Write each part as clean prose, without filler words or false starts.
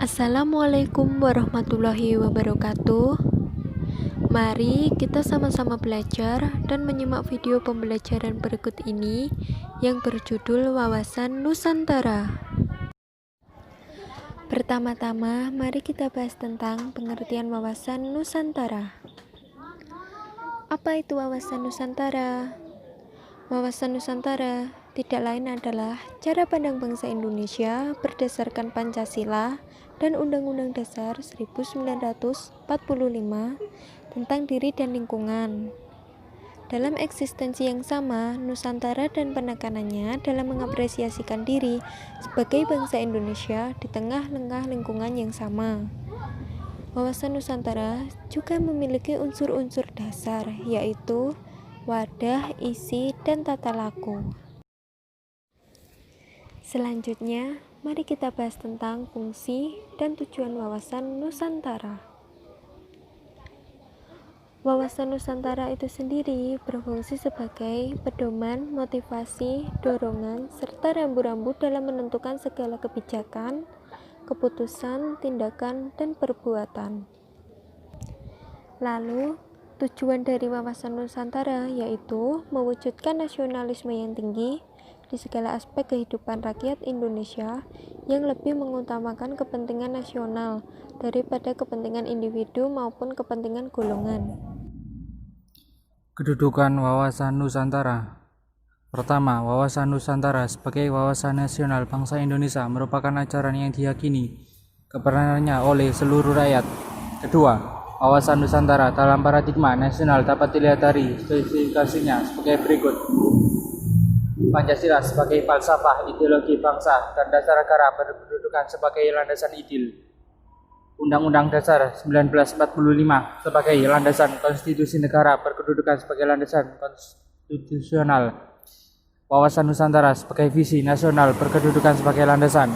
Assalamualaikum warahmatullahi wabarakatuh. Mari kita sama-sama belajar dan menyimak video pembelajaran berikut ini yang berjudul Wawasan Nusantara. Pertama-tama, mari kita bahas tentang pengertian wawasan Nusantara. Apa itu wawasan Nusantara? Wawasan Nusantara tidak lain adalah cara pandang bangsa Indonesia berdasarkan Pancasila dan Undang-Undang Dasar 1945 tentang diri dan lingkungan. Dalam eksistensi yang sama, Nusantara dan penekanannya dalam mengapresiasikan diri sebagai bangsa Indonesia di tengah-tengah lingkungan yang sama. Wawasan Nusantara juga memiliki unsur-unsur dasar, yaitu wadah, isi, dan tata laku. Selanjutnya, mari kita bahas tentang fungsi dan tujuan wawasan Nusantara. Wawasan Nusantara itu sendiri berfungsi sebagai pedoman, motivasi, dorongan, serta rambu-rambu dalam menentukan segala kebijakan, keputusan, tindakan, dan perbuatan. Lalu, tujuan dari wawasan Nusantara yaitu mewujudkan nasionalisme yang tinggi di segala aspek kehidupan rakyat Indonesia yang lebih mengutamakan kepentingan nasional daripada kepentingan individu maupun kepentingan golongan. Kedudukan wawasan Nusantara. Pertama, wawasan Nusantara sebagai wawasan nasional bangsa Indonesia merupakan ajaran yang diyakini kebenarannya oleh seluruh rakyat. Kedua, wawasan Nusantara dalam paradigma nasional dapat dilihat dari spesifikasinya sebagai berikut. Pancasila sebagai falsafah ideologi bangsa dan dasar negara berkedudukan sebagai landasan ideal. Undang-Undang Dasar 1945 sebagai landasan konstitusi negara berkedudukan sebagai landasan konstitusional. Wawasan Nusantara sebagai visi nasional berkedudukan sebagai landasan.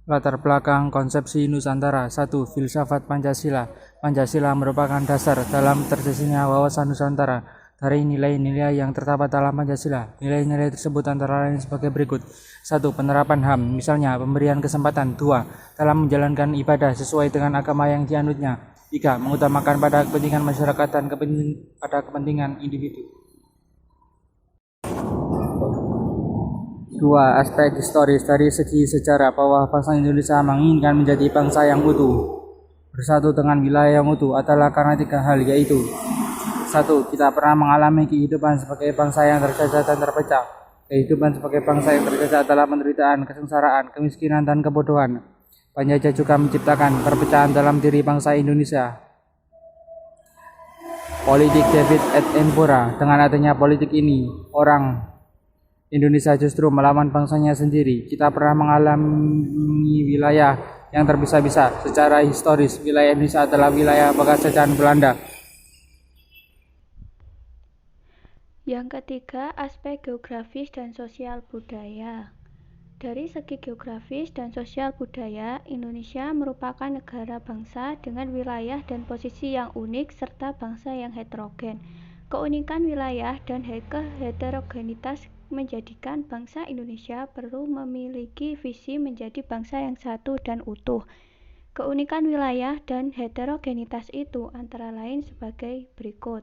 Latar belakang konsepsi Nusantara. 1. Filsafat Pancasila. Pancasila merupakan dasar dalam terciptanya wawasan Nusantara dari nilai-nilai yang terdapat dalam Pancasila. Nilai-nilai tersebut antara lain sebagai berikut. 1. Penerapan HAM, misalnya pemberian kesempatan. 2. Dalam menjalankan ibadah sesuai dengan agama yang dianutnya. 3. Mengutamakan pada kepentingan masyarakat dan pada kepentingan individu. 2. Aspek historis. Dari segi sejarah bahwa bangsa Indonesia menginginkan menjadi bangsa yang utuh, bersatu dengan wilayah yang utuh adalah karena 3 hal, yaitu 1. Kita pernah mengalami kehidupan sebagai bangsa yang terjajah dan terpecah. Kehidupan sebagai bangsa yang terjajah adalah penderitaan, kesengsaraan, kemiskinan, dan kebodohan. Penjajah juga menciptakan perpecahan dalam diri bangsa Indonesia. Politik David Attenborough. Dengan adanya politik ini, orang Indonesia justru melawan bangsanya sendiri. Kita pernah mengalami wilayah yang terpisah-pisah. Secara historis, wilayah Indonesia adalah wilayah bekas jajahan Belanda. Yang ketiga, aspek geografis dan sosial budaya. Dari segi geografis dan sosial budaya, Indonesia merupakan negara bangsa dengan wilayah dan posisi yang unik serta bangsa yang heterogen. Keunikan wilayah dan heterogenitas menjadikan bangsa Indonesia perlu memiliki visi menjadi bangsa yang satu dan utuh. Keunikan wilayah dan heterogenitas itu antara lain sebagai berikut.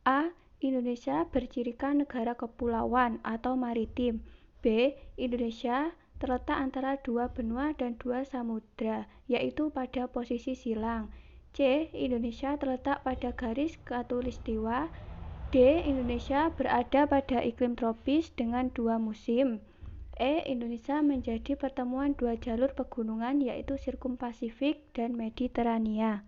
A. Indonesia bercirikan negara kepulauan atau maritim. B. Indonesia terletak antara 2 benua dan 2 samudra, yaitu pada posisi silang. C. Indonesia terletak pada garis khatulistiwa. D. Indonesia berada pada iklim tropis dengan 2 musim. E. Indonesia menjadi pertemuan 2 jalur pegunungan, yaitu Sirkumpasifik dan Mediterania.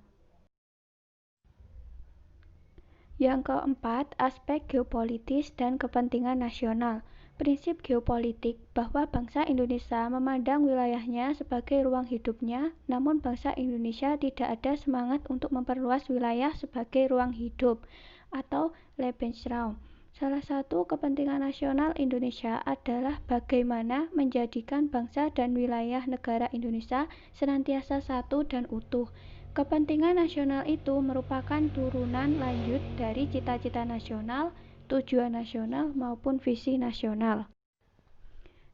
Yang keempat, aspek geopolitis dan kepentingan nasional. Prinsip geopolitik bahwa bangsa Indonesia memandang wilayahnya sebagai ruang hidupnya, namun bangsa Indonesia tidak ada semangat untuk memperluas wilayah sebagai ruang hidup atau Lebensraum. Salah satu kepentingan nasional Indonesia adalah bagaimana menjadikan bangsa dan wilayah negara Indonesia senantiasa satu dan utuh. Kepentingan nasional itu merupakan turunan lanjut dari cita-cita nasional, tujuan nasional maupun visi nasional.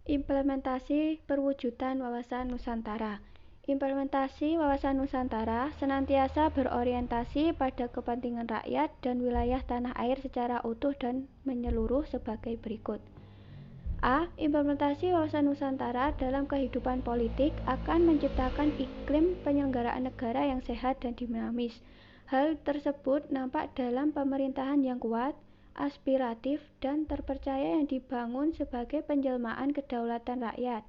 Implementasi perwujudan wawasan Nusantara. Implementasi wawasan Nusantara senantiasa berorientasi pada kepentingan rakyat dan wilayah tanah air secara utuh dan menyeluruh sebagai berikut. A. Implementasi wawasan Nusantara dalam kehidupan politik akan menciptakan iklim penyelenggaraan negara yang sehat dan dinamis. Hal tersebut nampak dalam pemerintahan yang kuat, aspiratif, dan terpercaya yang dibangun sebagai penjelmaan kedaulatan rakyat.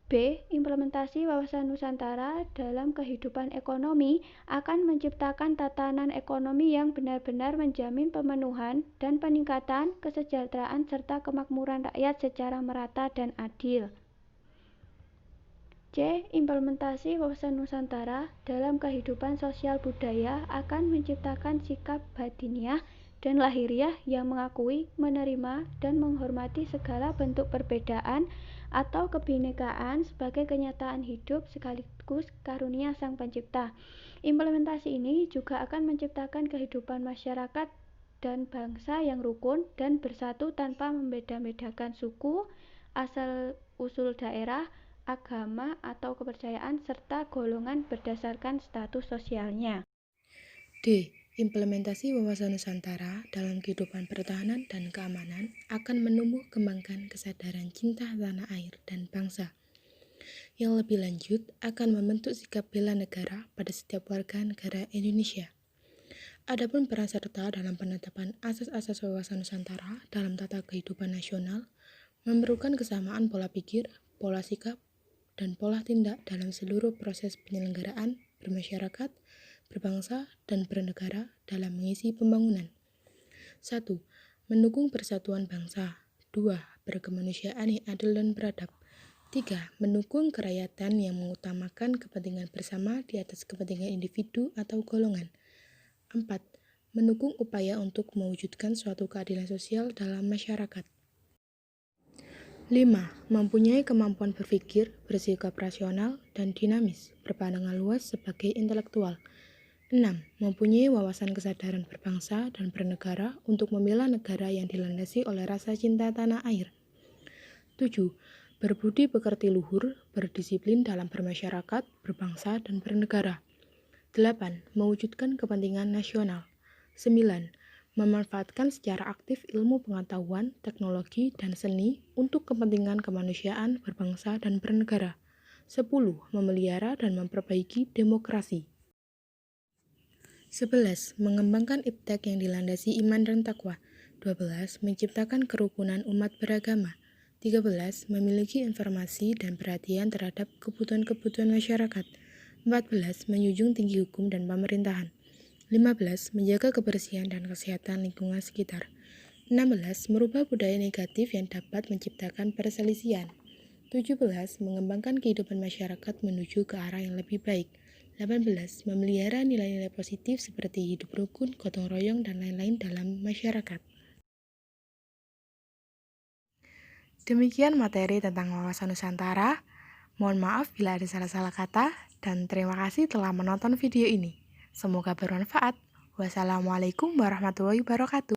B. Implementasi wawasan Nusantara dalam kehidupan ekonomi akan menciptakan tatanan ekonomi yang benar-benar menjamin pemenuhan dan peningkatan kesejahteraan serta kemakmuran rakyat secara merata dan adil. C. Implementasi wawasan Nusantara dalam kehidupan sosial budaya akan menciptakan sikap batiniah dan lahiriah yang mengakui, menerima, dan menghormati segala bentuk perbedaan atau kebinekaan sebagai kenyataan hidup sekaligus karunia Sang Pencipta. Implementasi ini juga akan menciptakan kehidupan masyarakat dan bangsa yang rukun dan bersatu tanpa membeda-bedakan suku, asal-usul daerah, agama atau kepercayaan, serta golongan berdasarkan status sosialnya. D. Implementasi wawasan Nusantara dalam kehidupan pertahanan dan keamanan akan menumbuh kembangkan kesadaran cinta tanah air dan bangsa. Yang lebih lanjut akan membentuk sikap bela negara pada setiap warga negara Indonesia. Adapun peran serta dalam penetapan asas-asas wawasan Nusantara dalam tata kehidupan nasional memerlukan kesamaan pola pikir, pola sikap, dan pola tindak dalam seluruh proses penyelenggaraan bermasyarakat, berbangsa, dan bernegara dalam mengisi pembangunan. 1. Mendukung persatuan bangsa. 2. Berkemanusiaan yang adil dan beradab. 3. Mendukung kerakyatan yang mengutamakan kepentingan bersama di atas kepentingan individu atau golongan. 4. Mendukung upaya untuk mewujudkan suatu keadilan sosial dalam masyarakat. 5. Mempunyai kemampuan berpikir, bersikap rasional, dan dinamis, berpandangan luas sebagai intelektual. 6. Mempunyai wawasan kesadaran berbangsa dan bernegara untuk membela negara yang dilandasi oleh rasa cinta tanah air. 7. Berbudi pekerti luhur, berdisiplin dalam bermasyarakat, berbangsa, dan bernegara. 8. Mewujudkan kepentingan nasional. 9. Memanfaatkan secara aktif ilmu pengetahuan, teknologi, dan seni untuk kepentingan kemanusiaan, berbangsa, dan bernegara. 10. Memelihara dan memperbaiki demokrasi. 11. Mengembangkan iptek yang dilandasi iman dan takwa. 12. Menciptakan kerukunan umat beragama. 13. Memiliki informasi dan perhatian terhadap kebutuhan-kebutuhan masyarakat. 14. Menjunjung tinggi hukum dan pemerintahan. 15. Menjaga kebersihan dan kesehatan lingkungan sekitar. 16. Merubah budaya negatif yang dapat menciptakan perselisihan. 17. Mengembangkan kehidupan masyarakat menuju ke arah yang lebih baik. 18. Memelihara nilai-nilai positif seperti hidup rukun, gotong royong, dan lain-lain dalam masyarakat. Demikian materi tentang wawasan Nusantara. Mohon maaf bila ada salah-salah kata, dan terima kasih telah menonton video ini. Semoga bermanfaat. Wassalamualaikum warahmatullahi wabarakatuh.